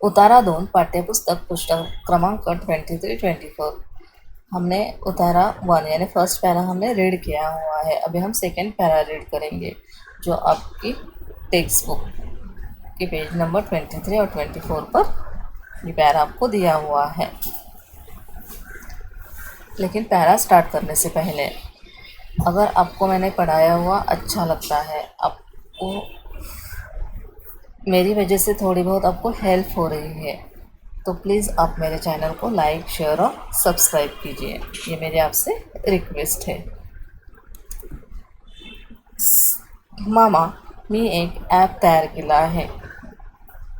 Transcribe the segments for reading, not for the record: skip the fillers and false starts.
उतारा 2 पाठ्यपुस्तक पुस्तक क्रमांक 23-24। हमने उतारा 1 यानी फर्स्ट पैरा हमने रीड किया हुआ है। अभी हम सेकेंड पैरा रीड करेंगे जो आपकी टेक्स्ट बुक के पेज नंबर 23 और 24 पर ये पैरा आपको दिया हुआ है। लेकिन पैरा स्टार्ट करने से पहले अगर आपको मैंने पढ़ाया हुआ अच्छा लगता है, आपको मेरी वजह से थोड़ी बहुत आपको हेल्प हो रही है, तो प्लीज़ आप मेरे चैनल को लाइक शेयर और सब्सक्राइब कीजिए। ये मेरी आपसे रिक्वेस्ट है। मामा, मी एक ॲप तयार केला आहे।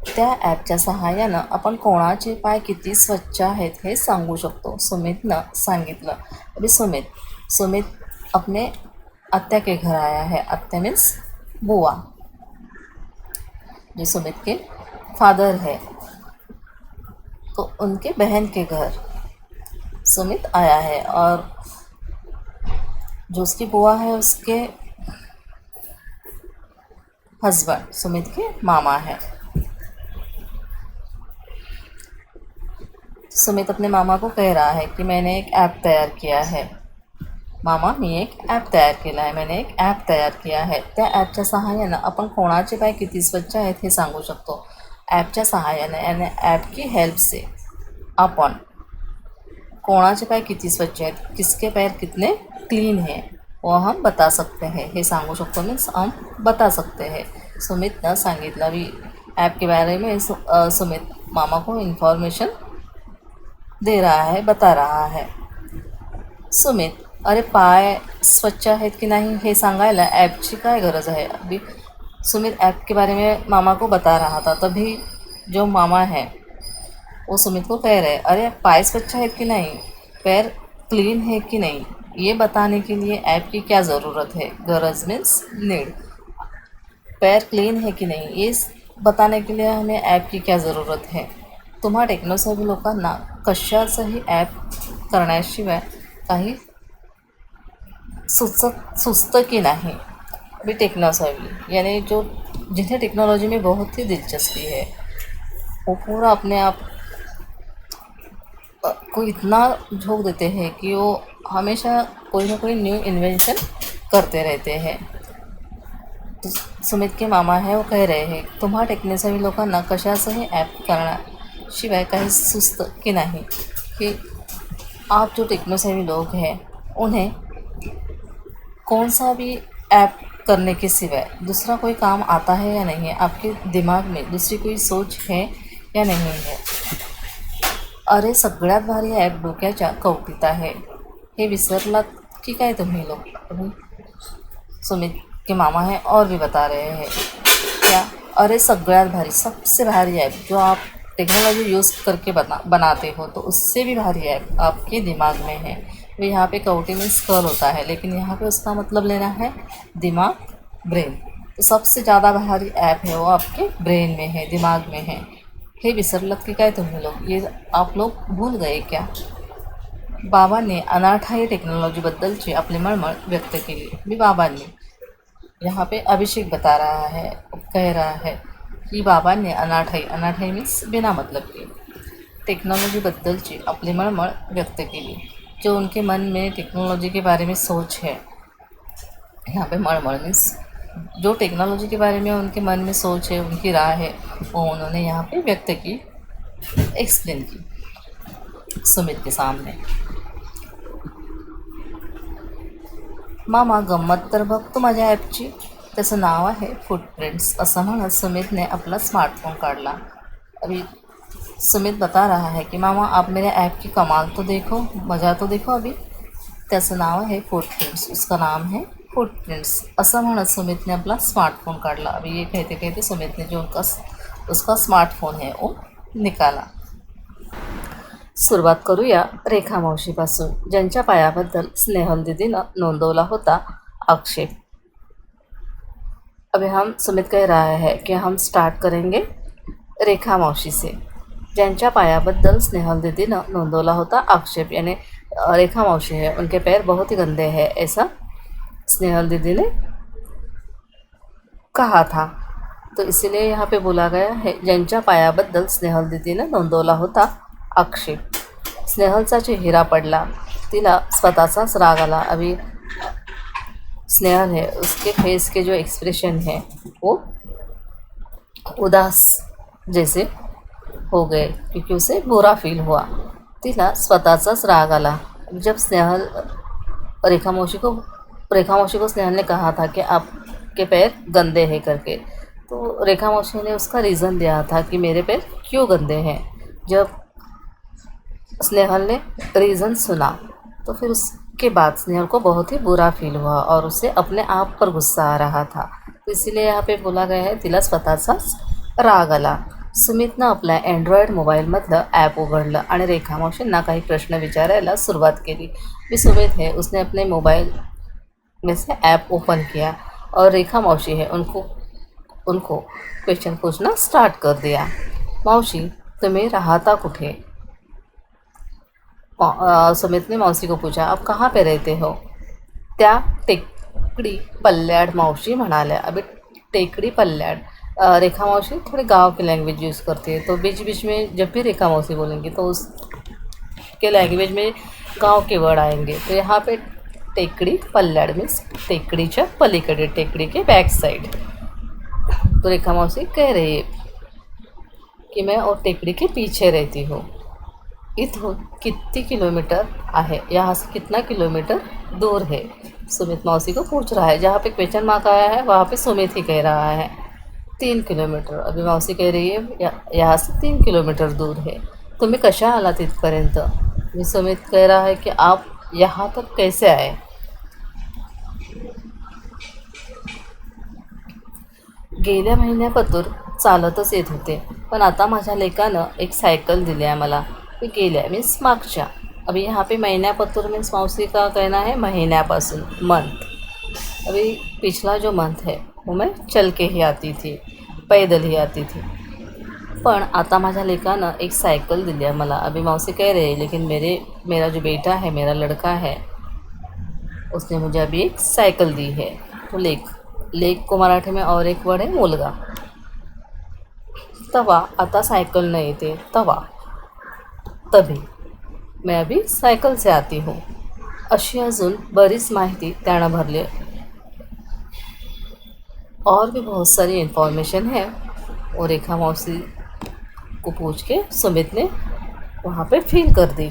त्या ॲपच्या सहाय्यानं आपण कोणाचे पाय किती स्वच्छ आहेत हे सांगू शकतो, सुमितनं सांगितलं। अभी सुमित अपने आत्या के घर आया है। आत्या मीन्स बुआ, जो सुमित के फादर है, तो उनके बहन के घर सुमित आया है और जो उसकी बुआ है उसके हस्बैंड सुमित के मामा है। सुमित अपने मामा को कह रहा है कि मैंने एक ॲप तयार किया है। मामा, मी एक ॲप तयार केला आहे, मैंने एक ॲप तयार किया है। त्या ॲपच्या सहाय्यानं आपण कोणाचे पाय किती स्वच्छ आहेत हे सांगू शकतो। ॲपच्या सहाय्याने यानी ॲप की हेल्प से अपन कोणाचे पाय किती स्वच्छ आहेत, किसके पैर कितने क्लीन हैं, वो हम बता सकते हैं। हे सांगू शकतो मीन्स हम बता सकते हैं। सुमितनं सांगितलं। अभी ऐप के बारे में सुमित मामा को इन्फॉर्मेशन दे रहा है, बता रहा है। सुमित, अरे पाय स्वच्छ आहेत की नाही हे सांगायला ॲपची काय गरज आहे। अभी सुमित ऐप के बारे में मामा को बता रहा था, तभी जो मामा है वो सुमित को कह रहे, अरे पाय स्वच्छ आहेत कि नहीं, पैर क्लीन है कि नहीं, ये बताने के लिए ऐप की क्या ज़रूरत है। गरज मीन्स नीड। पैर क्लीन है कि नहीं ये बताने के लिए हमें ऐप की क्या ज़रूरत है। तुम्हा टेक्नोसेव्ही लोकांना कशाचंही ॲप करण्याशिवाय काही सुचतं की नहीं। भी टेक्नोसेव्ही यानी जो जिन्हें टेक्नोलॉजी में बहुत ही दिलचस्पी है, वो पूरा अपने आप को इतना झोंक देते हैं कि वो हमेशा कोई ना कोई न्यू इन्वेंशन करते रहते हैं। तो सुमित के मामा है वो कह रहे हैं, तुम्हा टेक्नोसेव्ही लोकांना कशाचंही ॲप करण्याशिवाय काही सुचतं की नहीं कि आप जो टेक्नोसेव्ही लोग हैं उन्हें कौन सा भी ऐप करने के सिवाय दूसरा कोई काम आता है या नहीं है, आपके दिमाग में दूसरी कोई सोच है या नहीं है। अरे सगळ्यात भारी ॲप डोक्याच्या कवटीत आहे, हे विसरलात की काय तुम्ही लोग। अभी सुमित के मामा हैं और भी बता रहे हैं क्या, अरे सगळ्यात भारी सबसे भारी ऐप जो आप टेक्नोलॉजी यूज़ करके बनाते हो, तो उससे भी भारी ऐप आपके दिमाग में है। तो यहाँ पे कवटी में स्कल होता है, लेकिन यहाँ पे उसका मतलब लेना है दिमाग, ब्रेन। तो सबसे ज़्यादा भारी ऐप है वो आपके ब्रेन में है, दिमाग में है। हे विसरलत की काय तुम्ही लोग, ये आप लोग भूल गए क्या। बाबांनी अनाठाई टेक्नॉलॉजीबद्दलची आपली मळमळ व्यक्त केली। मी बाबांनी यहाँ पे अभिषेक बता रहा है, कह रहा है कि बाबांनी अनाठाई मीन्स बिना मतलब की टेक्नॉलॉजीबद्दलची आपली मळमळ व्यक्त केली। जो उनके मन में टेक्नोलॉजी के बारे में सोच है, यहाँ पे मळमळ मीन्स जो टेक्नोलॉजी के बारे में उनके मन में सोच है, उनकी राय है, वो उन्होंने यहाँ पे व्यक्त की, एक्सप्लेन की सुमित के सामने। मामा, गंमत तर बघ तू माझ्या ॲपची, त्याचं नाव आहे फुटप्रिंट्स। असं म्हणत सुमितने अपना स्मार्टफोन काढला। अभी सुमित बता रहा है कि मामा आप मेरे ऐप की कमाल तो देखो, मज़ा तो देखो। अभी त्याचं नाव आहे फुटप्रिंट्स, उसका नाम है फुटप्रिंट्स। असं म्हणत सुमितने अपना स्मार्टफोन काढला। अभी ये कहते कहते सुमित ने जो उसका स्मार्टफोन है वो निकाला। सुरुवात करूया रेखा मावशीपासून, ज्यांच्या पायाबद्दल स्नेहल दीदीनं नोंदवला होता आक्षेप। अभी हम सुमित कह रहा है कि हम स्टार्ट करेंगे रेखा मौसी से, ज्यांच्या पायाबद्दल स्नेहल दीदीनं नोंदवला होता आक्षेप। यानी रेखा मौसी है, उनके पैर बहुत ही गंदे हैं, ऐसा स्नेहल दीदी ने कहा था। तो इसीलिए यहाँ पे बोला गया है ज्यांच्या पायाबद्दल स्नेहल दीदीनं नोंदवला होता आक्षेप. स्नेहलचा चेहरा पडला, तिला स्वतःचाच राग आला. अभी स्नेहल है उसके फेस के जो एक्सप्रेशन है वो उदास जैसे हो गए क्योंकि उसे बुरा फील हुआ. तिला स्वतःचाच राग आला. जब स्नेहल रेखा मौसी को स्नेहल ने कहा था कि आपके पैर गंदे हैं करके, तो रेखा मौसी ने उसका रीज़न दिया था कि मेरे पैर क्यों गंदे हैं. जब स्नेहल ने रीज़न सुना तो फिर उसके बाद स्नेहल को बहुत ही बुरा फील हुआ और उसे अपने आप पर गुस्सा आ रहा था. तो इसीलिए यहाँ पे बोला गया है तिला स्वतःचाच राग आला. सुमितनं आपल्या अँड्रॉईड मोबाईलमधलं ॲप उघडलं आणि रेखा मावशींना काही प्रश्न विचारायला सुरुवात केली. भी सुमित है उसने अपने मोबाइल में से ऐप ओपन किया और रेखा मौसी है उनको क्वेश्चन पूछना स्टार्ट कर दिया. मौसी तुम्हें राहता कुठे. सुमित ने मौसी को पूछा आप कहाँ पे रहते हो. त्या टेकड़ी पल्ल्याड मौसी म्हणाल्या. अभी टेकड़ी पल्ल्याड रेखा मौसी थोड़ी गांव की लैंग्वेज यूज़ करती है, तो बीच बीच में जब भी रेखा मौसी बोलेंगी तो उसके लैंग्वेज में गांव के वर्ड आएंगे. तो यहाँ पे टेकड़ी पल्ल्याड मीन्स टेकडीच्या पलीकडे, टेकड़ी के बैक साइड. तो रेखा मौसी कह रही है कि मैं और टेकड़ी के पीछे रहती हूँ. इथून कितनी किलोमीटर आहे, यहाँ से कितना किलोमीटर दूर है. सुमित मौसी को पूछ रहा है. जहाँ पे क्वेश्चन मार्क आया है वहाँ पे सुमित ही कह रहा है 3 किलोमीटर. अभी मौसी कह रही है यहाँ से 3 किलोमीटर दूर है. तुम्ही कशा आला तिथपर्यंत. मी सुमित कह रहा है कि आप यहाँ तक कैसे आए. गेल्या महिन्यापासून चालतच येत होते, पण आता माझ्या लेकानं एक सायकल दिली आहे मला. मी गेल्या मीन्स मागच्या. अभी यहाँ पे महीन्यापासून मीन्स मौसी का कहना है महीन्यापासून मंथ. अभी पिछला जो मंथ है वो मैं चल के ही आती थी, पैदल ही आती थी, पण आता माझ्या लेकानं एक साइकिल दिली है मला. अभी मौसी कह रही है लेकिन मेरा जो बेटा है, मेरा लड़का है, उसने मुझे अभी एक साइकिल दी है. तो लेक को मराठी में और एक वर्ड है मुलगा. तवा आता सायकल न येते तवा, तभी मैं अभी सायकल से आती हूँ. अशी अजून बरीच माहिती त्यानं भरली. और भी बहुत सारी इन्फॉर्मेशन है वो रेखा मौसी को पूछ के सुमित ने वहाँ पे फील कर दी.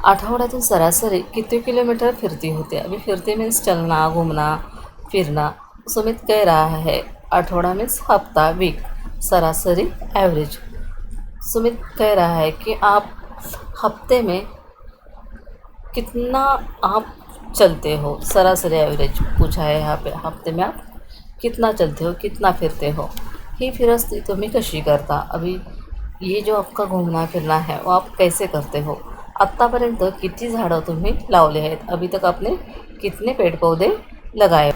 आठवड्यातून सरासरी कितने किलोमीटर फिरती होते. अभी फिरती मीन्स चलना, घूमना, फिरना. सुमित कह रहा है आठवड़ा मीन्स हफ्ता, वीक, सरासरी एवरेज. सुमित कह रहा है कि आप हफ्ते में कितना आप चलते हो. सरासरी एवरेज पूछा है यहाँ पे. हफ्ते में आप कितना चलते हो, कितना फिरते हो. ही फिरस्ती तुम्ही कशी करता. अभी ये जो आपका घूमना फिरना है वो आप कैसे करते हो. आत्तापर्यंत किती झाडं तुम्ही लावले आहेत. अभी तक आपने कितने पेड़ पौधे लगाए.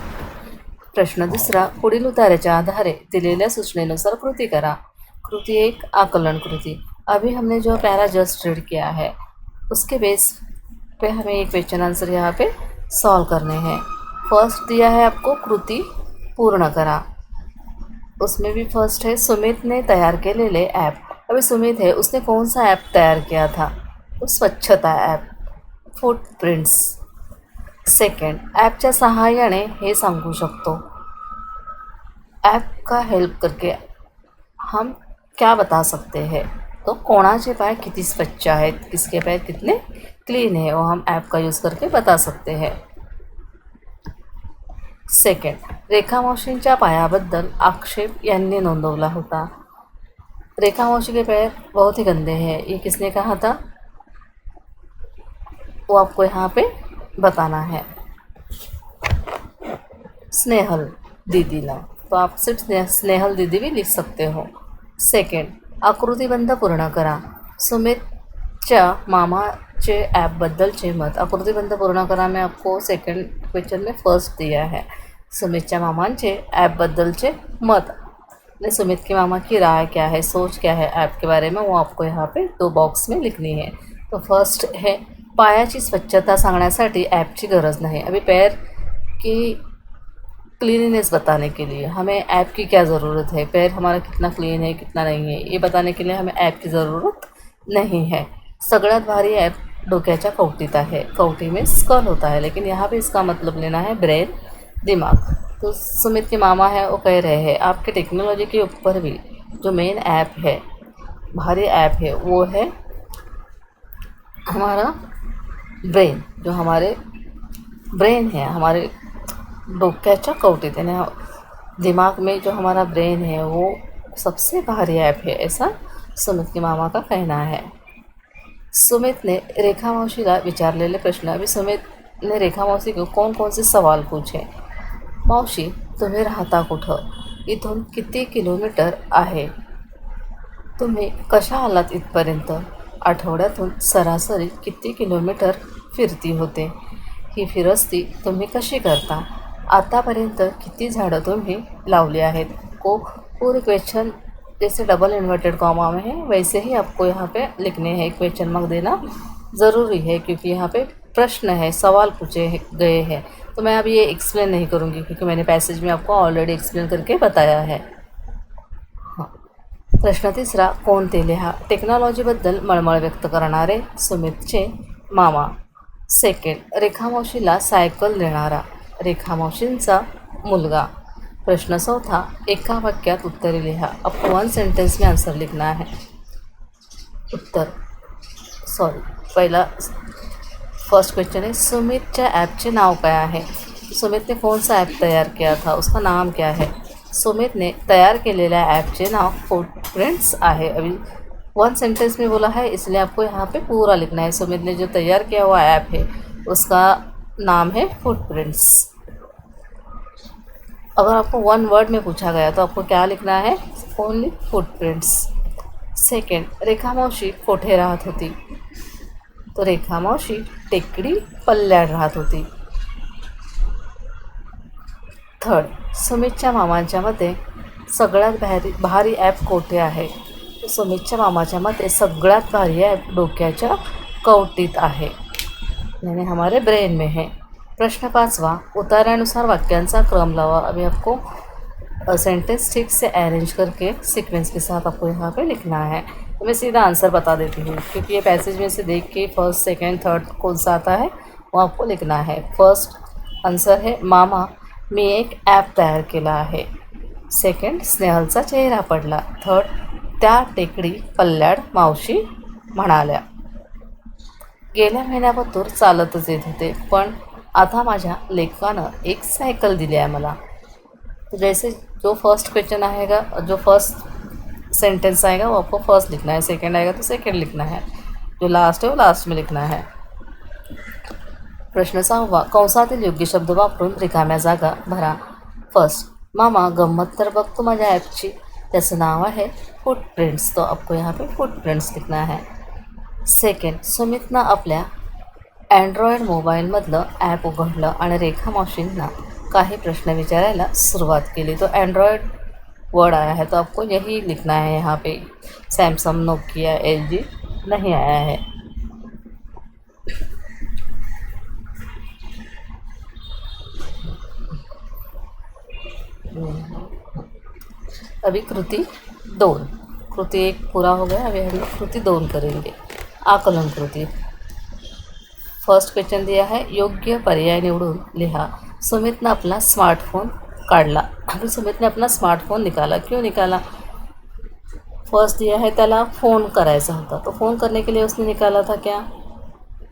प्रश्न दुसरा. पुढील उतार्याच्या आधारे दिलेल्या सूचनेनुसार कृती करा. कृति 1 आकलन कृति. अभी हमने जो पैरा जस्ट रीड किया है उसके बेस पे हमें एक क्वेश्चन आंसर यहाँ पे सॉल्व करने हैं. फर्स्ट दिया है आपको कृति पूर्ण करा. उसमें भी फर्स्ट है सुमित ने तैयार केलेले ऐप. अभी सुमित है उसने कौन सा ऐप तैयार किया था. तो स्वच्छता ऐप, फुटप्रिंट्स. सेकंड, ॲपच्या सहाय्याने हे सांगू शकतो. ऐप का हेल्प करके हम क्या बता सकते हैं. तो कोणाचे पाय किती स्वच्छ आहेत, किसके पैर कितने क्लीन है, वो हम ऐप का यूज़ करके बता सकते हैं. सेकंड, रेखा मौशींच्या पायाबद्दल आक्षेप यांनी नोंदवला होता. रेखा मौशी के पैर बहुत ही गंदे हैं, ये किसने कहा था वो आपको यहाँ पे बताना है. स्नेहल दीदीला. तो आप सिर्फ स्नेहल दीदी भी लिख सकते हो. सेकंड, आकृतिबंध पूर्ण करा. सुमितच्या मामाचे ॲपबद्दलचे मत. आकृतिबंध पूर्ण करा में आपको सेकंड क्वेश्चन में फर्स्ट दिया है. सुमितच्या मामांचे ॲपबद्दलचे मत. ने सुमित के मामा की राय क्या है, सोच क्या है ऐप के बारे में, वो आपको यहाँ पे 2 बॉक्स में लिखनी है. तो फर्स्ट है पायाची स्वच्छता सांगण्यासाठी ॲपची गरज नाही. अभी पैर की क्लीनिनेस बताने के लिए हमें ऐप की क्या ज़रूरत है, पैर हमारा कितना क्लीन है कितना नहीं है, ये बताने के लिए हमें ऐप की ज़रूरत नहीं है. सगळ्यात भारी ऐप डोक्याच्या कवटीत आहे. कवटी में स्कल होता है, लेकिन यहाँ पे इसका मतलब लेना है ब्रेन, दिमाग. तो सुमित के मामा है वो कह रहे हैं आपके टेक्नोलॉजी के ऊपर भी जो मेन ऐप है, भारी ऐप है, वो है हमारा ब्रेन. जो हमारे ब्रेन है, हमारे डोक्याच्या कवटीत यानी दिमाग में जो हमारा ब्रेन है वो सबसे भारी ऐप है, ऐसा सुमित के मामा का कहना है. सुमितने रेखा मावशीला विचारलेले प्रश्न. अभी सुमितने रेखा मावशी को कौन कौन से सवाल पूछे. मावशी तुम्ही राहता कुठं, इथून किती किलोमीटर आहे, तुम्ही कशा आलात इथपर्यंत, आठवड्यातून सरासरी किती किलोमीटर फिरती होते, ही फिरस्ती तुम्ही कशी करता, आतापर्यंत किती झाडं तुम्ही लावली आहेत. को पूरे क्वेश्चन जैसे डबल इन्वर्टेड कॉमा में है वैसे ही आपको यहाँ पे लिखने हैं. क्वेश्चन मार्क देना ज़रूरी है क्योंकि यहाँ पे प्रश्न है, सवाल पूछे गए हैं. तो मैं अभी ये एक्सप्लेन नहीं करूँगी क्योंकि मैंने पैसेज में आपको ऑलरेडी एक्सप्लेन करके बताया है. हां. प्रश्न तिसरा, कोणते लिहा. टेक्नॉलॉजीबद्दल मळमळ व्यक्त करणारे सुमितचे मामा. सेकंड, रेखा मावशीला सायकल देणारा रेखा मावशींचा मुलगा. प्रश्न चौथा, एका वाक्यात उत्तरे लिहा. आपको 1 सेंटेंस में आंसर लिखना है. उत्तर पहिला फर्स्ट क्वेश्चन है सुमितच्या ॲपचे नाव काय आहे. सुमितने कौन सा ऐप तैयार किया था, उसका नाम क्या है. सुमितने तैयार केलेल्या ॲपचे नाव फुटप्रिंट्स आहे. अभी 1 सेंटेंस में बोला है इसलिए आपको यहाँ पे पूरा लिखना है. सुमित ने जो तैयार किया हुआ ऐप है उसका नाम है फुटप्रिंट्स. अगर आपको 1 वर्ड में पूछा गया तो आपको क्या लिखना है, ओनली फुटप्रिंट्स. सेकंड, रेखा मावशी कोठे राहत होती. तो रेखा मावशी टेकडी पल्ल्याड राहत होती. थर्ड, सुमितच्या मामांच्या मते सगळ्यात भारी ॲप कोठे आहे. सुमितच्या मामाच्या मते सगळ्यात भारी ॲप डोक्याच्या कवटीत आहे, यानी हमारे ब्रेन में है. प्रश्न 5वां, उतार्यानुसार वाक्यांचा क्रम लावा. अभी आपको सेंटेंस ठीक से अरेंज करके सीक्वेंस के साथ आपको यहाँ पे लिखना है. तो मैं सीधा आंसर बता देती हूँ क्योंकि ये पैसेज में से देख के फर्स्ट सेकंड थर्ड कौन सा आता है वो आपको लिखना है. फर्स्ट आंसर है मामा मी एक ॲप तयार केला आहे. सेकंड, स्नेहलचा चेहरा पडला. थर्ड, त्या टेकडी पल्ल्याड मावशी म्हणाल्या. गेल्या महिन्यापासून चालतच येत होते पण आता माझ्या लेकानं एक सायकल दिली आहे मला. तो जैसे जो फर्स्ट क्वेश्चन आएगा, जो फर्स्ट सेंटेंस आएगा वो आपको फर्स्ट लिखना है, सेकंड आएगा तो सेकंड लिखना है, जो लास्ट है वो लास्ट में लिखना है. प्रश्न 6वां, कंसातील योग्य शब्द वापरून रिकाम्या जागा भरा. फर्स्ट, मामा गंमत तर बघतो माझ्या ॲपची, त्याचं नाव आहे फुटप्रिंट्स. तो आपको यहाँ पे फुटप्रिंट्स लिखना है. सेकंड, सुमितनं आपल्या अँड्रॉइड मोबाईलमधलं ॲप उघडलं आणि रेखा मावशींना काही प्रश्न विचारायला सुरुवात केली. तो एंड्रॉयड वर्ड आया है तो आपको यही लिखना है. यहाँ पे सैमसंग, नोकिया, LG नहीं आया है. अभी कृति 2, कृति 1 पूरा हो गया. अभी हम लोग कृति 2 करेंगे. आकलन कृति. फर्स्ट क्वेश्चन दिया है, योग्य पर्याय निवडून लिहा. सुमित ने अपना स्मार्टफोन काढला. अभी सुमित ने अपना स्मार्टफोन निकाला. क्यों निकाला. फर्स्ट दिया है त्याला फ़ोन करायचा होता, तो फ़ोन करने के लिए उसने निकाला था क्या,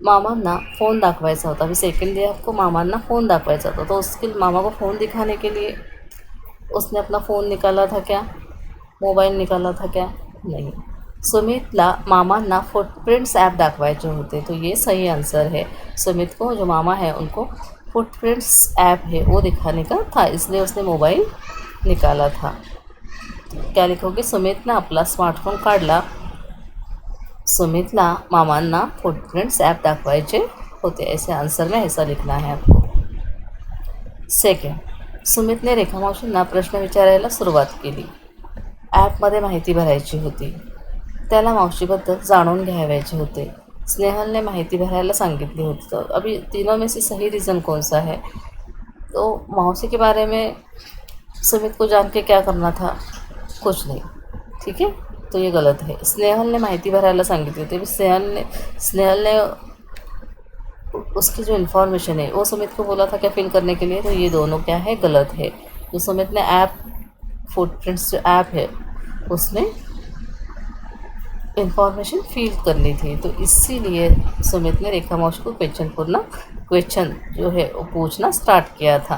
मामांना फ़ोन दाखवायचा होता. अभी सेकंड दिया आपको मामांना फ़ोन दाखवायचा होता, तो उसके मामा को फ़ोन दिखाने के लिए उसने अपना फ़ोन निकाला था क्या, मोबाइल निकाला था क्या, नहीं. सुमितला मामांना फुटप्रिंट्स ऐप दाखवायचे होते, तो ये सही आंसर है. सुमित को जो मामा है उनको फुटप्रिंट्स ऐप है वो दिखाने का था, इसलिए उसने मोबाइल निकाला था. क्या लिखोगे, सुमितने आपला स्मार्टफोन काढला. सुमितला मामांना फुटप्रिंट्स ऐप दाखवायचे होते, ऐसे आंसर में ऐसा लिखना है आपको. सेकंड, सुमितने रेखा मावशींना प्रश्न विचारायला सुरुवात केली. ॲपमध्ये माहिती भरायची होती, त्याला मावशीबद्दल जाणून घ्यायचे होते. स्नेहलने माहिती भरायला सांगितली होती. तो अभी तीनों में से सही रीज़न कौन सा है, तो मौसी के बारे में सुमित को जान के क्या करना था? कुछ नहीं. ठीक है, तो ये गलत है. स्नेहलने माहिती भरायला सांगितली होती. स्नेहलने उसकी जो इन्फॉर्मेशन है वो सुमित को बोला था क्या फिल करने के लिए, तो ये दोनों क्या है, गलत है. जो सुमित ने ऐप फुटप्रिंट्स जो ऐप है उसमें इन्फॉर्मेशन फिल करनी थी, तो इसीलिए सुमित ने रेखा मौसी को क्वेश्चन जो है वो पूछना स्टार्ट किया था.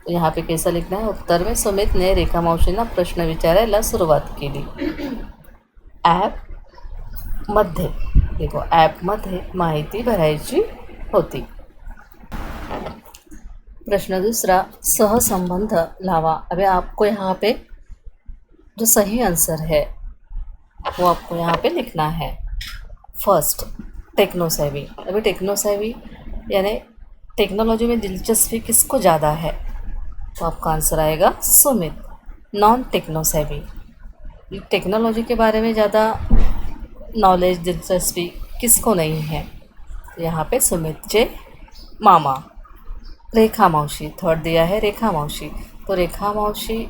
तो यहाँ पे कैसा लिखना है, उत्तर में सुमित ने रेखा मावशींना प्रश्न विचारायला सुरुवात केली. ॲपमध्ये देखो ॲपमध्ये माहिती भरायची होती. प्रश्न दूसरा, सहसंबंध लावा. अभी आपको यहाँ पे जो सही आंसर है वो आपको यहाँ पे लिखना है. First, tech-savvy. अभी टेक्नोसेवी यानी टेक्नोलॉजी में दिलचस्पी किसको ज़्यादा है, तो आपका आंसर आएगा सुमित. नॉन टेक्नोसेवी, टेक्नोलॉजी के बारे में ज़्यादा नॉलेज दिलचस्पी किसको नहीं है, तो यहाँ पे सुमितचे मामा. रेखा मावशी, थर्ड दिया है रेखा मावशी, तो रेखा मावशी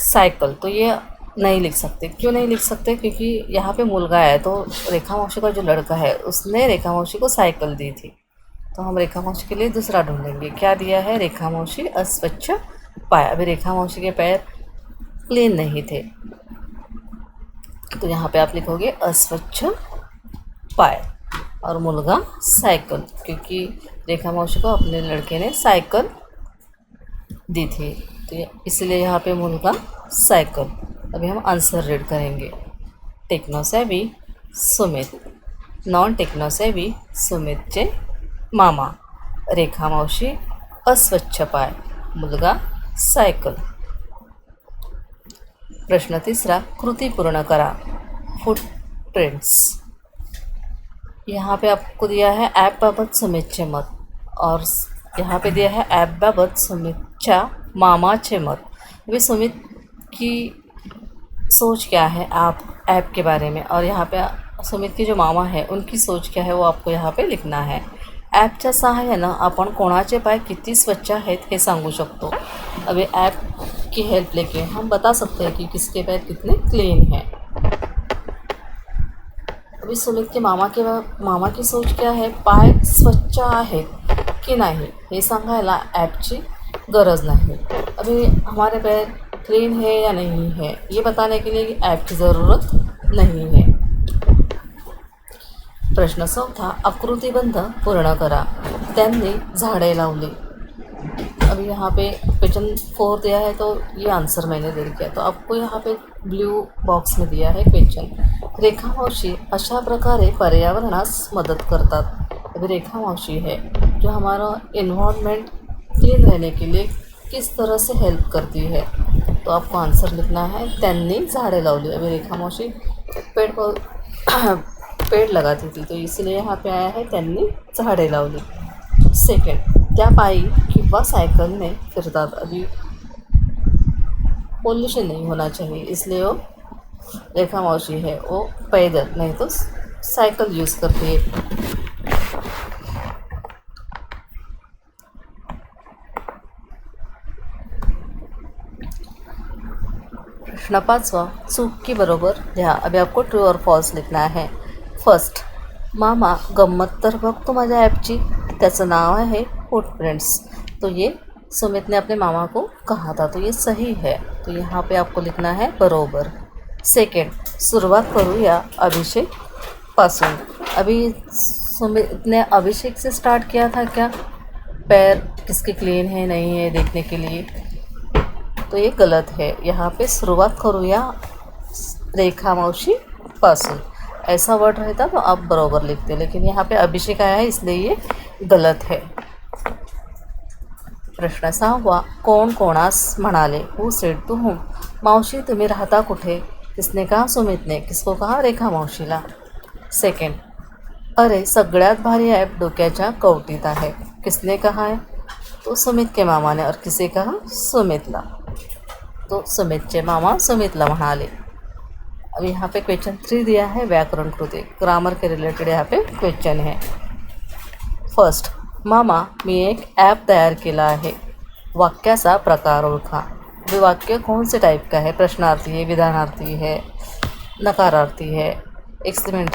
साइकिल, तो ये नहीं लिख सकते. क्यों नहीं लिख सकते, क्योंकि यहाँ पे मुलगा है, तो रेखा मावशी का जो लड़का है उसने रेखा मावशी को साइकिल दी थी, तो हम रेखा मावशी के लिए दूसरा ढूंढेंगे. क्या दिया है, रेखा मावशी अस्वच्छ पाय. अभी रेखा मावशी के पैर क्लीन नहीं थे, तो यहाँ पे आप लिखोगे अस्वच्छ पाय और मुलगा साइकिल, क्योंकि रेखा मावशी को अपने लड़के ने साइकिल दी थी, तो इसलिए यहाँ पे मुलगा साइकिल. अभी हम आंसर रीड करेंगे. टेक्नोसेवी सुमित, नॉन टेक्नोसेवी सुमितचे मामा. रेखा मावशी अस्वच्छ पाय, मुलगा सायकल. प्रश्न तीसरा, कृती पूर्ण करा. फुटप्रिंट्स. यहाँ पे आपको दिया है ॲपबाबत सुमितचे मत और यहाँ पे दिया है ॲपबाबत सुमितच्या मामाचे मत. अभी सुमित की सोच क्या है ऐप के बारे में, और यहाँ पे सुमित के जो मामा है उनकी सोच क्या है वो आपको यहाँ पे लिखना है. ॲपच्या सहाय्यानं आपण कोणाचे पाय किती स्वच्छ आहेत हे सांगू शकतो. अभी ऐप की हेल्प लेके हम बता सकते हैं कि किसके पैर कितने क्लीन हैं. अभी सुमित के मामा की सोच क्या है, पाय स्वच्छ आहेत की नाही हे सांगायला ॲपची गरज नहीं. अभी हमारे पैर क्लीन है या नहीं है ये बताने के लिए ऐप की ज़रूरत नहीं है. प्रश्न चौथा, आकृतिबंध पूर्ण करा. त्यांनी झाडे लावली. अभी यहाँ पे क्वेश्चन 4 दिया है, तो ये आंसर मैंने दे दिया, तो आपको यहाँ पे ब्लू बॉक्स में दिया है क्वेश्चन. रेखा मावशी अशा प्रकारे पर्यावरणास मदत करतात. अभी रेखा मावशी है जो हमारा इन्वायरमेंट क्लीन रहने के लिए किस तरह से हेल्प करती है, तो आपको आंसर लिखना है त्यांनी झाड़े लावली. अभी रेखा मावशी पेड़ लगाती थी, तो इसलिए यहाँ पे आया है त्यांनी झाड़े लावली. सेकंड, त्या पायी किंवा सायकलने फिरतात. अभी पोल्यूशन नहीं होना चाहिए, इसलिए वो रेखा मावशी है वो पैदल नहीं तो साइकिल यूज़ करती है. प्रश्न 5वां, चूक की बरोबर लिहा. अभी आपको ट्रू और फॉल्स लिखना है. फर्स्ट, मामा गंमत तर बघतो माझ्या ॲपची, त्याचं नाव आहे फुटप्रिंट्स. तो ये सुमित ने अपने मामा को कहा था, तो ये सही है, तो यहाँ पे आपको लिखना है बरोबर. सेकंड, सुरुवात करूया अभिषेक पासून. अभी सुमित ने अभिषेक से स्टार्ट किया था क्या, पैर किसके क्लीन है नहीं है देखने के लिए, तो ये गलत है. यहाँ पे शुरुआत करूया रेखा मावशी पासून ऐसा वर्ड रहता तो आप बरोबर लिखते, लेकिन यहाँ पे अभिषेक आया है इसलिए ये गलत है. प्रश्न 6वां, कोण कोणास म्हणाले. Who said to home. मावशी तुम्ही राहता कुठे, किसने कहा, सुमित ने. किसको कहा, रेखा मावशीला. सेकंड, अरे सगळ्यात भारी ॲप डोक्याच्या कवटीत आहे. किसने कहा है, तो सुमित के मामा ने. और किसे कहा, सुमितला. तो सुमितचे मामा सुमितला म्हणाले. अब यहाँ पे क्वेश्चन 3 दिया है व्याकरण कृति, ग्रामर के रिलेटेड यहाँ पे क्वेश्चन है. फर्स्ट, मामा मी एक ॲप तयार केला आहे. वाक्याचा प्रकार ओळखा. अभी वाक्य कौन से टाइप का है? प्रश्नार्थी है, विधानार्थी है, नकारार्थी है, एक्सक्रीमेंट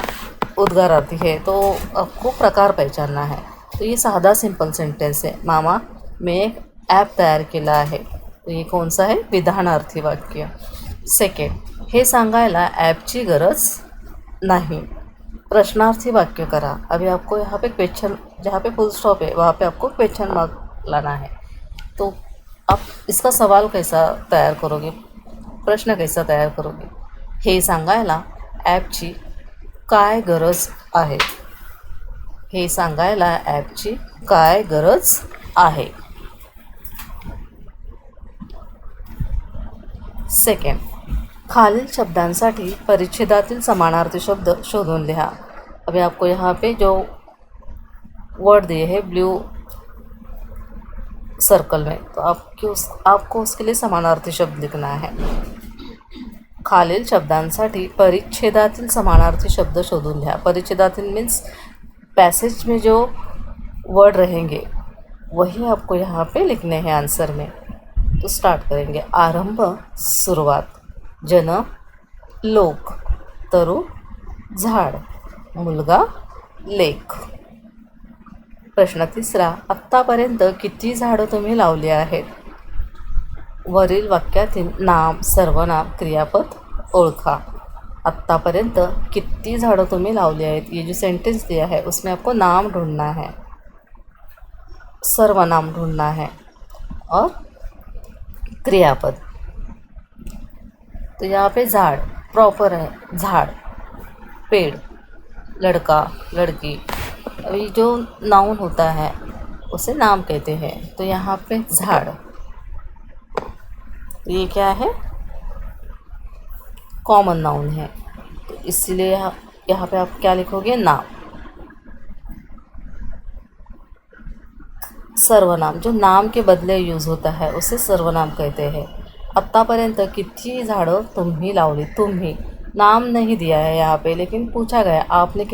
उद्गारार्थी है. तो आपको प्रकार पहचानना है. तो ये साधा सिंपल सेंटेंस है. मामा मी एक ॲप तयार केला आहे. तो ये कौन सा है? विधानार्थी वाक्य. सेकंड, हे सांगायला ॲपची गरज नहीं. प्रश्नार्थी वाक्य करा. अभी आपको यहाँ पे क्वेश्चन, जहाँ पे फुल स्टॉप है वहाँ पे आपको क्वेश्चन मार्क लाना है. तो आप इसका सवाल कैसा तयार करोगे, प्रश्न कैसा तयार करोगे? हे सांगायला ॲपची काय गरज आहे? हे सांगायला ॲपची काय गरज आहे? सेकंड, खालील शब्दांसाठी परिच्छेदातील समानार्थी शब्द शोधून लिहा. अभी आपको यहाँ पे जो वर्ड दिए हैं ब्लू सर्कल में, तो आपको उसके लिए समानार्थी शब्द लिखना है. खालील शब्दांसाठी परिच्छेदातील समानार्थी शब्द शोधून लिहा. परिच्छेदातील मीन्स पैसेज में जो वर्ड रहेंगे वही आपको यहाँ पे लिखने हैं आंसर में. तो स्टार्ट करेंगे. आरंभ, सुरुवात. जन, लोक. तरु, झाड. मुलगा, लेख. प्रश्न तिसरा, आत्तापर्यंत किती झाडं तुम्ही लावली आहेत? वरील वाक्यातील नाम, सर्वनाम, क्रियापद ओळखा. आत्तापर्यंत कितनी झाड़ों तुम्हें लावली आहेत, ये जो सेंटेंस दिया है उसमें आपको नाम ढूंढना है, सर्वनाम ढूंढना है और क्रियापद. तो यहाँ पे झाड़ प्रॉपर है, झाड़, पेड़, लड़का, लड़की. अभी जो नाउन होता है उसे नाम कहते हैं. तो यहाँ पे झाड़, तो ये क्या है, कॉमन नाउन है. तो इसलिए यहाँ पे आप क्या लिखोगे, नाम. सर्वनाम जो नाम के बदले यूज़ होता है उसे सर्वनाम कहते हैं. आत्तापर्यंत कितनी झाड़ं तुम्ही लावली. तुम्ही नाम नहीं दिया है यहाँ पे, लेकिन पूछा गया आपने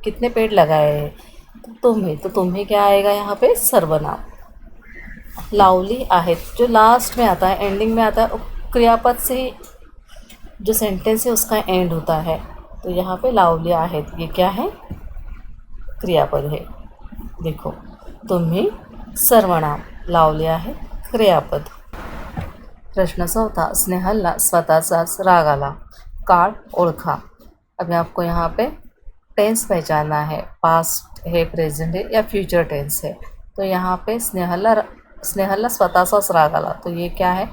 कितने पेड़ लगाए हैं, तो तुम्ही क्या आएगा यहाँ पे, सर्वनाम. लावली आहेत जो लास्ट में आता है, एंडिंग में आता है, क्रियापद से ही जो सेंटेंस है उसका एंड होता है. तो यहाँ पे लावली आहेत ये क्या है, क्रियापद है. देखो, तुम्ही सर्वनाम, लावली आहे क्रियापद. प्रश्न चौथा, स्नेहलला स्वतःचाच राग आला. काळ ओळखा. अभी आपको यहाँ पे टेंस पहचानना है, पास्ट है, प्रेजेंट है या फ्यूचर टेंस है. तो यहाँ पे स्नेहलला स्वतःचाच राग आला, तो ये क्या है,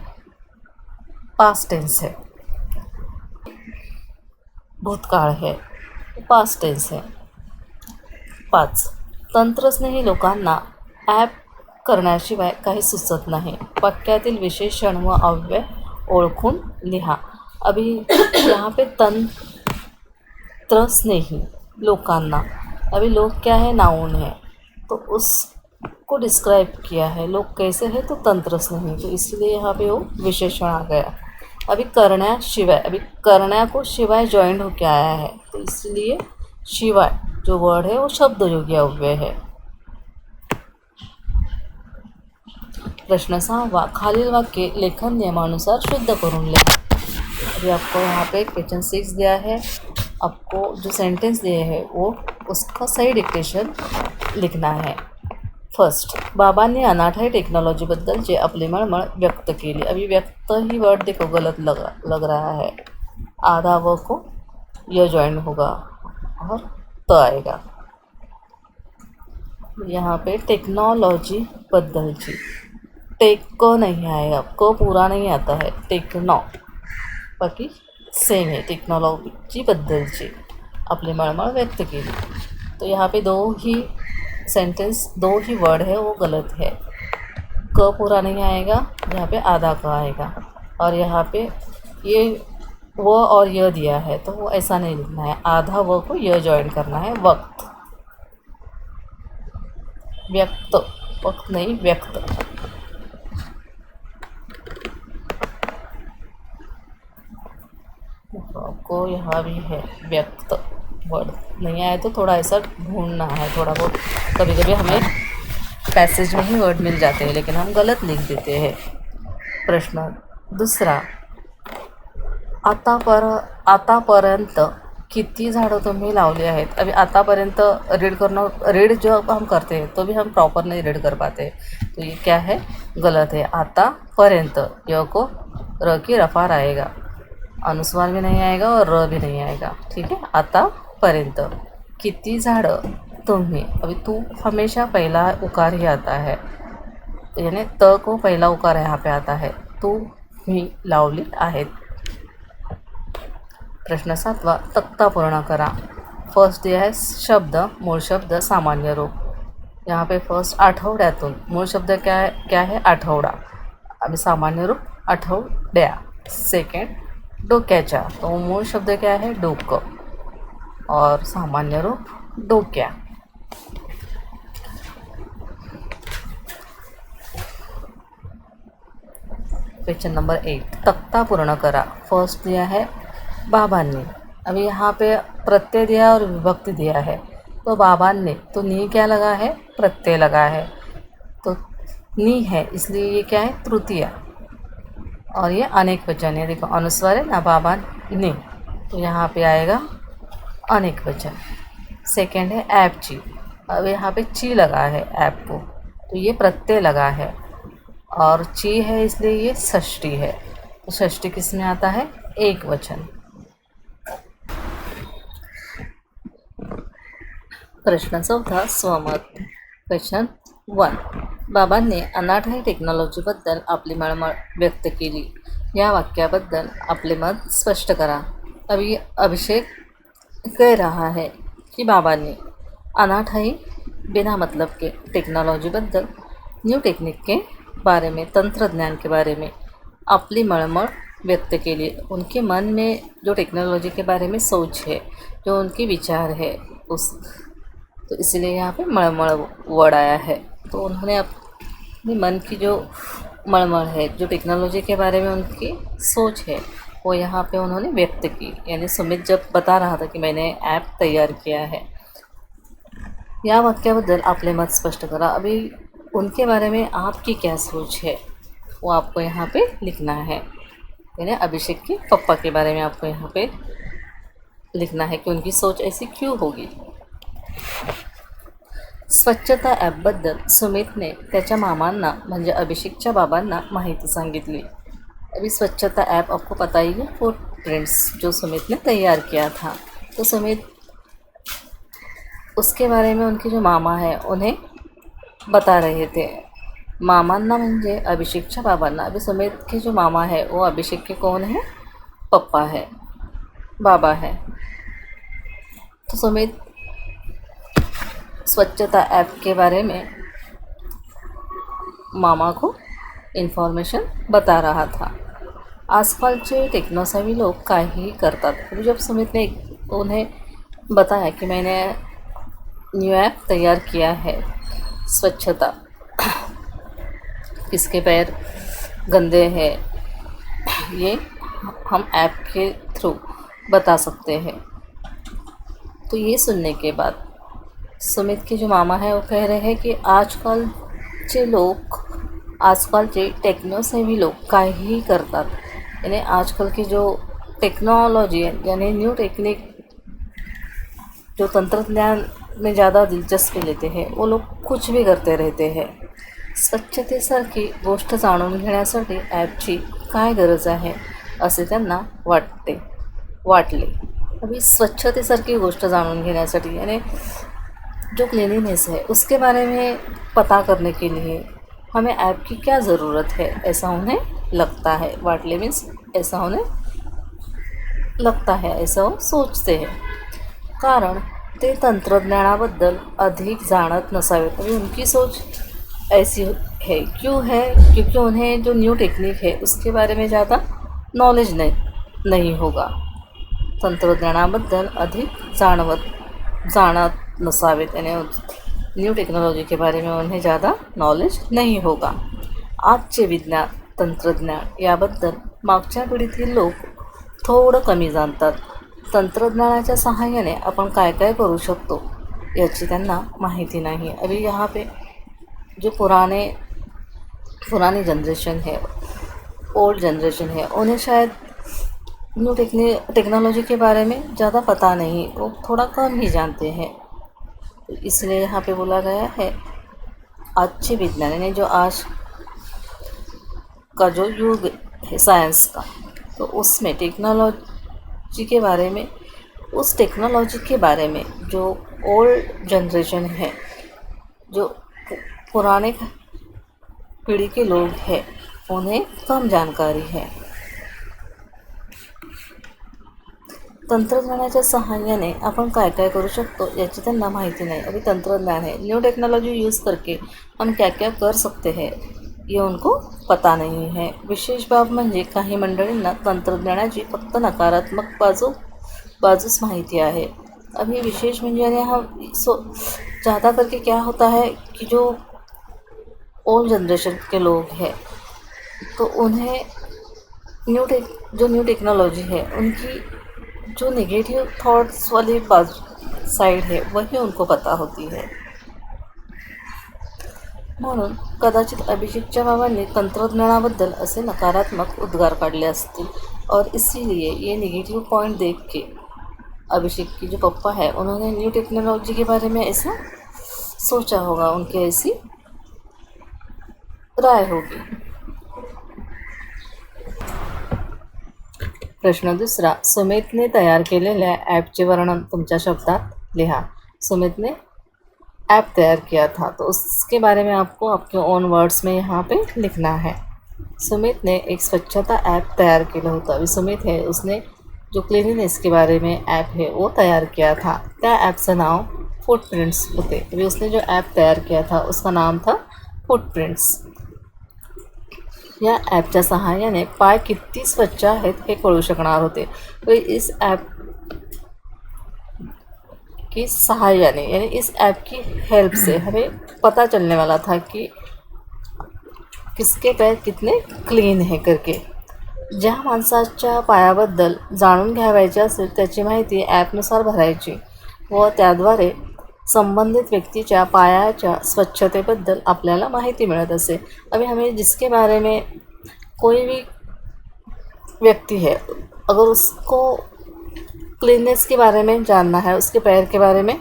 पास्ट टेंस है. भूतकाळ है, पास्ट टेंस है. 5, तंत्रस्नेही लोकांना ॲप करण्याशिवाय काही सुचत नाही. वाक्यातील विशेषण व अव्यय ओळखून लिहा. अभी यहाँ पे तंत्रस्नेही लोकांना, अभी लोग क्या है, नाउन है, तो उसको डिस्क्राइब किया है. लोग कैसे है, तो तंत्रस्नेही, तो इसलिए यहाँ पे वो विशेषण आ गया. अभी करण्याशिवाय, अभी करण्या को शिवाय जॉइंट होके आया है, तो इसलिए शिवाय जो वर्ड है वो शब्दयोगी अव्यय है. प्रश्न 6, खालील वाक्य लेखन नियमानुसार शुद्ध करून लिहा. अभी आपको यहाँ पे क्वेश्चन 6 दिया है, आपको जो सेंटेंस दिए हैं वो उसका सही डिक्टेशन लिखना है. फर्स्ट, बाबांनी अनाठाई टेक्नॉलॉजीबद्दलचे आपली मळमळ व्यक्त केली. अभी व्यक्त ही वर्ड देखो गलत लग रहा है. आधा व को य ज्वाइन होगा और त आएगा. यहाँ पे टेक्नोलॉजी बद्दलची, टेक क नहीं आएगा, क पूरा नहीं आता है, टेक्नो, बाकी सेम है. टेक्नॉलॉजी बद्दलची आपली मळमळ व्यक्त केली. तो यहाँ पे दो ही वर्ड है वो गलत है. क पूरा नहीं आएगा, यहाँ पे आधा क आएगा. और यहाँ पे ये व और य दिया है तो वो ऐसा नहीं लिखना है, आधा व को य ज्वाइन करना है. वक्त, व्यक्त, वक्त नहीं व्यक्त. आपको यहाँ भी है व्यक्त, वर्ड नहीं आए तो थोड़ा ऐसा ढूंढना है, थोड़ा बहुत कभी कभी हमें पैसेज में ही वर्ड मिल जाते हैं लेकिन हम गलत लिख देते हैं। प्रश्न दुसरा, आतापर्यंत किती झाड़ं तुम्ही लावली आहेत? अभी आतापर्यंत रीड जो हम करते हैं तो भी हम प्रॉपर नहीं रीड कर पाते, तो ये क्या है? गलत है। आतापर्यंत य को र की रफार आएगा, अनुस्वार भी नहीं आएगा और र भी नहीं आएगा, ठीक है। आतापर्यंत किती झाड़ं तुम्ही, अभी तू हमेशा पहला उकार ही आता है, यानी त को पहला उकार यहाँ पे आता है, तुम्ही लावली आहेत। प्रश्न 7वां, तक्ता पूर्ण करा। फर्स्ट दिया है शब्द, मूळ शब्द, सामान्य रूप। यहाँ पे फर्स्ट आठवड्यातून, मूळ शब्द क्या है आठवडा, अभी सामान्य रूप आठवड्या। सेकंड डोक्याच्या, तो मूळ शब्द क्या है डोकं और सामान्य रूप डोक्या। क्वेश्चन नंबर 8, तक्ता पूर्ण करा। फर्स्ट दिया है बाबांनी, अभी यहाँ पे प्रत्यय दिया और विभक्ति दिया है, तो बाबांनी, तो नी क्या लगा है? प्रत्यय लगा है, तो नी है, इसलिए ये क्या है? तृतीया, और ये अनेक वचन है। देखो अनुस्वार है ना, बाबांनी, तो यहाँ पे आएगा अनेक वचन। सेकंड है ऐपची, अब यहाँ पे ची लगा है ऐप को, तो ये प्रत्यय लगा है, और ची है इसलिए ये षष्ठी है, तो षष्ठी किस में आता है? एक वचन। प्रश्न 4था स्वमत। क्वेश्चन 1, बाबांनी अनाठायी टेक्नॉलॉजीबद्दल आपली मळमळ व्यक्त केली, या वाक्याबद्दल आपले मत स्पष्ट करा। अभी अभिषेक कह रहा है कि बाबांनी अनाठायी बिना मतलब के टेक्नॉलॉजीबद्दल, न्यू टेक्निक के बारे में, तंत्रज्ञान के बारे में अपनी मळमळ व्यक्त केली। उनके मन में जो टेक्नोलॉजी के बारे में सोच है, जो उनके विचार है, तो इसलिए यहाँ पे मळमळ वर्ड आया है। तो उन्होंने अपने मन की जो मळमळ है, जो टेक्नोलॉजी के बारे में उनकी सोच है, वो यहाँ पे उन्होंने व्यक्त की। यानी सुमित जब बता रहा था कि मैंने ऐप तैयार किया है, या वाक्याबद्दल आपले मत स्पष्ट करा। अभी उनके बारे में आपकी क्या सोच है वो आपको यहाँ पे लिखना है, यानी अभिषेक के पापा के बारे में आपको यहाँ पे लिखना है कि उनकी सोच ऐसी क्यों होगी। स्वच्छता ॲपबद्दल सुमितने त्याच्या मामांना म्हणजे अभिषेकच्या बाबांना माहिती सांगितली। अभी स्वच्छता ऐप आपको पता ही है, फुटप्रिंट्स जो सुमित ने तैयार किया था, तो सुमित उसके बारे में उनके जो मामा हैं उन्हें बता रहे थे। मामांना म्हणजे अभिषेकच्या बाबांना। अभी सुमित के जो मामा है वो अभिषेक के कौन है? पप्पा है, बाबा है। तो सुमित स्वच्छता ऐप के बारे में मामा को इन्फॉर्मेशन बता रहा था। आजकलचे टेक्नोसेवी लोग काहीही करतात। अभी जब सुमित ने उन्हें बताया कि मैंने न्यू ऐप तैयार किया है, स्वच्छता, किसके पैर गंदे हैं ये हम ऐप के थ्रू बता सकते हैं। तो ये सुनने के बाद सुमित के जो मामा है वो कह रहे हैं कि आजकालचे टेक्नोसेवी लोग काहीही करतात। यानी आजकल की जो टेक्नोलॉजी है, यानी न्यू टेक्निक, जो तंत्रज्ञान में ज़्यादा दिलचस्पी लेते हैं, वो लोग कुछ भी करते रहते हैं। स्वच्छतेसारखी गोष्ट जाणून घेण्यासाठी ॲपची काय गरज आहे असे त्यांना वाटले। अभी स्वच्छतेसारखी गोष्ट जाणून घेण्यासाठी, यानी जो क्लीनिनेस है उसके बारे में पता करने के लिए हमें ऐप की क्या ज़रूरत है, ऐसा उन्हें लगता है। वाटले मीन्स ऐसा उन्हें लगता है, ऐसा वो सोचते हैं, कारण ते तंत्रज्ञानाबद्दल अधिक जाणत नसावेत। अभी उनकी सोच ऐसी है, क्यों है? क्योंकि उन्हें जो न्यू टेक्निक है उसके बारे में ज़्यादा नॉलेज नहीं होगा। तंत्रज्ञानाबद्दल अधिक जाणत नसावेत, यानी न्यू टेक्नोलॉजी के बारे में उन्हें ज़्यादा नॉलेज नहीं होगा। आजचे विज्ञान, तंत्रज्ञान याबद्दल मागच्या पिढीतील लोक थोडं कमी जाणतात। तंत्रज्ञानाच्या सहाय्याने आपण काय काय करू शकतो याची त्यांना माहिती नहीं। अभी यहाँ पे जो पुरानी जनरेशन है, ओल्ड जनरेशन है, उन्हें शायद न्यू टेक्नोलॉजी के बारे में ज़्यादा पता नहीं, वो थोड़ा कम ही जानते हैं। तो इसलिए यहाँ पे बोला गया है अच्छे विज्ञान यानी जो आज का जो युग है साइंस का, तो उसमें टेक्नोलॉजी के बारे में, उस टेक्नोलॉजी के बारे में जो ओल्ड जनरेशन है, जो पुराने पीढ़ी के लोग हैं, उन्हें कम जानकारी है। तंत्रज्ञानाच्या सहाय्याने आपण काय काय करू शकतो याची त्यांना माहिती नहीं। अभी तंत्रज्ञान है, न्यू टेक्नोलॉजी यूज़ करके हम क्या क्या कर सकते हैं ये उनको पता नहीं है। विशेष बाब म्हणजे काही मंडळींना तंत्रज्ञानाची फक्त नकारात्मक बाजूच माहिती आहे। अभी विशेष म्हणजे यहाँ ज़्यादा करके क्या होता है कि जो ओल्ड जनरेशन के लोग हैं, तो उन्हें न्यू टेक्नोलॉजी है उनकी जो नेगेटिव थॉट्स वाली साइड है वही उनको पता होती है। म्हणून कदाचित अभिषेकच्या बाबांनी तंत्रज्ञानाबद्दल असे नकारात्मक उद्गार काढले असतील और इसीलिए ये नेगेटिव पॉइंट देख के अभिषेक की जो पप्पा है उन्होंने न्यू टेक्नोलॉजी के बारे में ऐसा सोचा होगा, उनकी ऐसी राय होगी। प्रश्न दूसरा, सुमितने तयार केलेल्या ॲपचे वर्णन तुमच्या शब्दात लिहा। सुमितने ऐप तैयार किया था तो उसके बारे में आपको आपके ओन वर्ड्स में यहाँ पे लिखना है। सुमित ने एक स्वच्छता ऐप तैयार केलं होतं। अभी सुमित है, उसने जो क्लिनिनेस के बारे में ऐप है वो तैयार किया था। त्या ॲपचं नाव फुटप्रिंट्स होते। अभी उसने जो ऐप तैयार किया था उसका नाम था फुटप्रिंट्स। या ॲपच्या सहाय्याने पाय किती स्वच्छ आहेत हे कळू शकणार होते। तो इस ऐप की सहाय्याने यानी इस ऐप की हेल्प से हमें पता चलने वाला था कि किसके पैर कितने क्लीन है करके। ज्या माणसाच्या पायाबद्दल जाणून घ्यावायचे असेल त्याची माहिती ॲपनुसार भरायची व त्याद्वारे संबंधित व्यक्तीच्या पायाच्या स्वच्छतेबद्दल आपल्याला माहिती मिळत असे। अभी हमें जिसके बारे में कोई भी व्यक्ति है, अगर उसको क्लीननेस के बारे में जानना है, उसके पैर के बारे में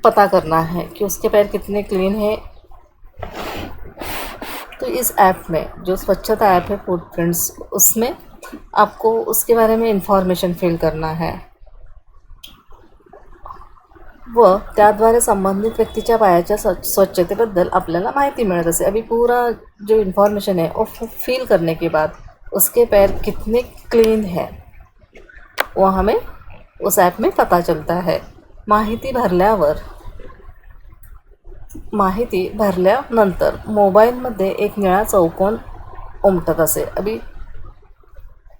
पता करना है कि उसके पैर कितने क्लीन है, तो इस ऐप में जो स्वच्छता ऐप है फुटप्रिंट्स, उसमें आपको उसके बारे में इन्फॉर्मेशन फिल करना है व त्याद्वारे संबंधित व्यक्तीच्या पायाच्या स्वच्छतेबद्दल आपल्याला माहिती मिळत असे। अभी पूरा जो इन्फॉर्मेशन है वो फिल करने के बाद उसके पैर कितने क्लीन है वो हमें उस ऐप में पता चलता है। माहिती भरल्यानंतर मोबाईलमध्ये एक निळा चौकोन उमटत असे। अभी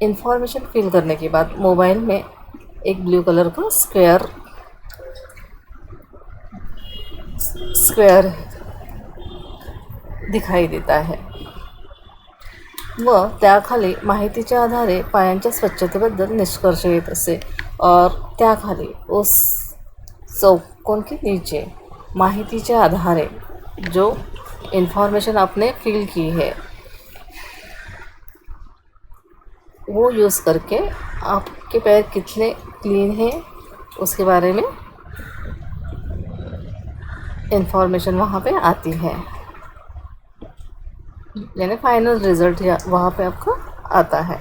इन्फॉर्मेशन फिल करने के बाद मोबाइल में एक ब्लू कलर का स्क्वायर दिखाई देता है व त्याखाली माहितीच्या आधारे पायांच्या स्वच्छतेबद्दल निष्कर्ष येत असे और त्याखाली उस चौकोन के नीचे माहितीच्या आधारे जो इन्फॉर्मेशन आपने फिल की है वो यूज़ करके आपके पैर कितने क्लीन हैं उसके बारे में इन्फॉर्मेशन वहाँ पे आती है, यानी फाइनल रिजल्ट वहाँ पे आपका आता है।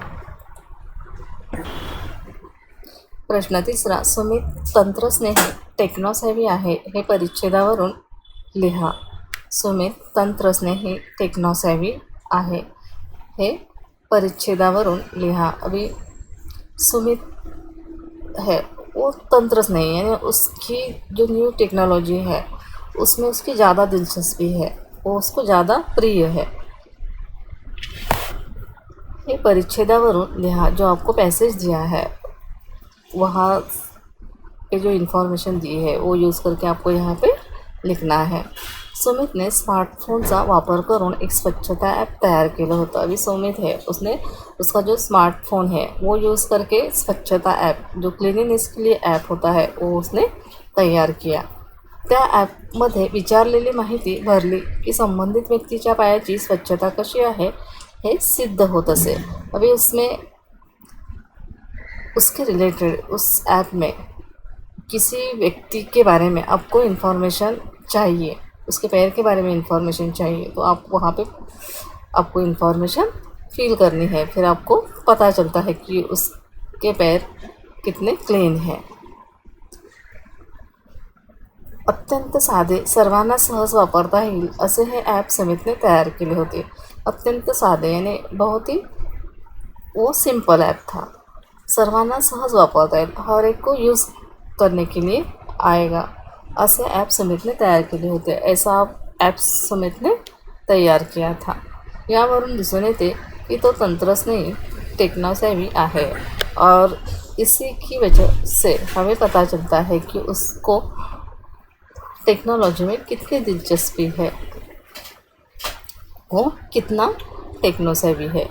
प्रश्न तीसरा, सुमित तंत्रस्नेही टेक्नोसेव्ही आहे हे परिच्छेदावरून लिहा। सुमित तंत्रस्नेही टेक्नोसेव्ही आहे हे परिच्छेदावरून लिहा। अभी सुमित है वो तंत्रस्नेही यानी उसकी जो न्यू टेक्नोलॉजी है उसमें उसकी ज़्यादा दिलचस्पी है, वो उसको ज़्यादा प्रिय है। ये परिच्छेदावरून लिहा। जो आपको पैसेज दिया है वहाँ पे जो इन्फॉर्मेशन दी है वो यूज़ करके आपको यहाँ पे लिखना है। सुमितने स्मार्टफोनचा वापर करून एक स्वच्छता ॲप तयार केलं होतं. अभी सुमित है, उसने उसका जो स्मार्टफोन है वो यूज़ करके स्वच्छता ऐप, जो क्लिनिनेस के लिए ऐप होता है, वो उसने तयार किया. त्या ॲपमध्ये विचारलेली माहिती भरली की संबंधित व्यक्तीच्या पायाची स्वच्छता कशी आहे हे सिद्ध होत असे. अभी उसमें उसके रिलेटेड उस ऐप में किसी व्यक्ति के बारे में आपको इन्फॉर्मेशन चाहिए, उसके पैर के बारे में इन्फॉर्मेशन चाहिए, तो आप वहाँ पे आपको इन्फॉर्मेशन फिल करनी है. फिर आपको पता चलता है कि उसके पैर कितने क्लीन हैं. अत्यंत साधे, सर्वांना सहज वापरता येईल असे हे ॲप सुमितने तयार केले होते. अत्यंत साधे यानी बहुत ही वो सिंपल ऐप था. सर्वांना सहज वापरता येईल, हर एक को यूज़ करने के लिए आएगा ऐसे ऐप सुमित ने तयार केले होते. ऐसा ॲप सुमित ने तयार किया था. यावरून दिसून येते की तो तंत्रस्नेही टेक्नोसेवी आहे और इसी की वजह से हमें पता चलता है कि उसको टेक्नोलॉजी में कितनी दिलचस्पी है, वो कितना टेक्नोसेवी है.